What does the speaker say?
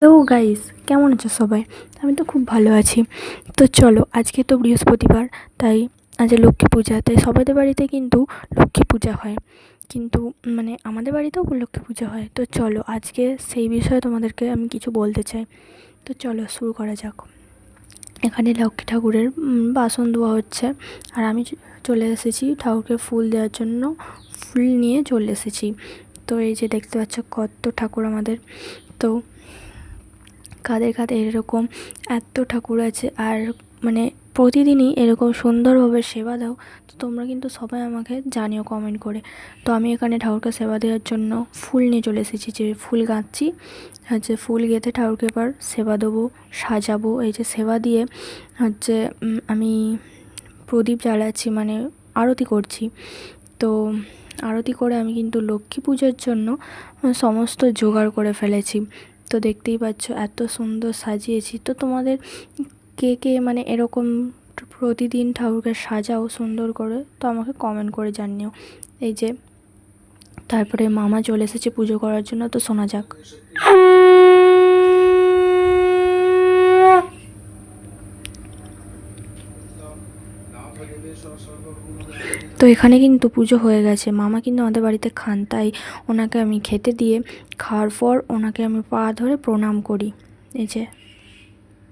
Hello guys, কেমন আছো সবাই? আমি তো খুব ভালো আছি। তো চলো, আজকে তো বৃহস্পতিবার, তাই আজ লক্ষ্মী পূজা, তাই সবাইদের বাড়িতে কিন্তু লক্ষ্মী পূজা হয়। কিন্তু আমাদের বাড়িতেও লক্ষ্মী পূজা হয়। তো চলো, আজকে সেই বিষয়ে তোমাদেরকে আমি কিছু বলতে চাই। তো চলো শুরু করা যাক। এখানে লক্ষ্মী ঠাকুরের বাসন ধোয়া হচ্ছে, আর আমি চলে এসেছি ঠাকুরকে ফুল দেওয়ার জন্য। ফুল নিয়ে চলে এসেছি। তো এই যে দেখতে পাচ্ছ কত ঠাকুর আমাদের। তো কাদের কাদের এরকম এত ঠাকুর আছে, আর প্রতিদিনই এরকম সুন্দরভাবে সেবা দাও। তো তোমরা কিন্তু সবাই আমাকে জানিও কমেন্ট করে। তো আমি এখানে ঠাকুরকে সেবা দেওয়ার জন্য ফুল নিয়ে চলে এসেছি, যে ফুল গাঁথছি। হচ্ছে ফুল গেঁথে ঠাকুরকে এবার সেবা দেবো, সাজাবো। এই যে সেবা দিয়ে হচ্ছে আমি প্রদীপ জ্বালাচ্ছি, আরতি করছি। তো আরতি করে আমি কিন্তু লক্ষ্মী পুজোর জন্য সমস্ত জোগাড় করে ফেলেছি। তো দেখতেই পাচ্ছ এত সুন্দর সাজিয়েছি। তো তোমাদের কে কে এরকম প্রতিদিন ঠাকুরকে সাজাও সুন্দর করে, তো আমাকে কমেন্ট করে জানিও। এই যে তারপরে মামা চলে এসেছে পুজো করার জন্য, তো শোনা যাক। তো এখানে কিন্তু পুজো হয়ে গেছে। মামা কিন্তু আমাদের বাড়িতে খান, তাই ওনাকে আমি খেতে দিয়ে খাওয়ার পর ওনাকে আমি পা ধরে প্রণাম করি। এই যে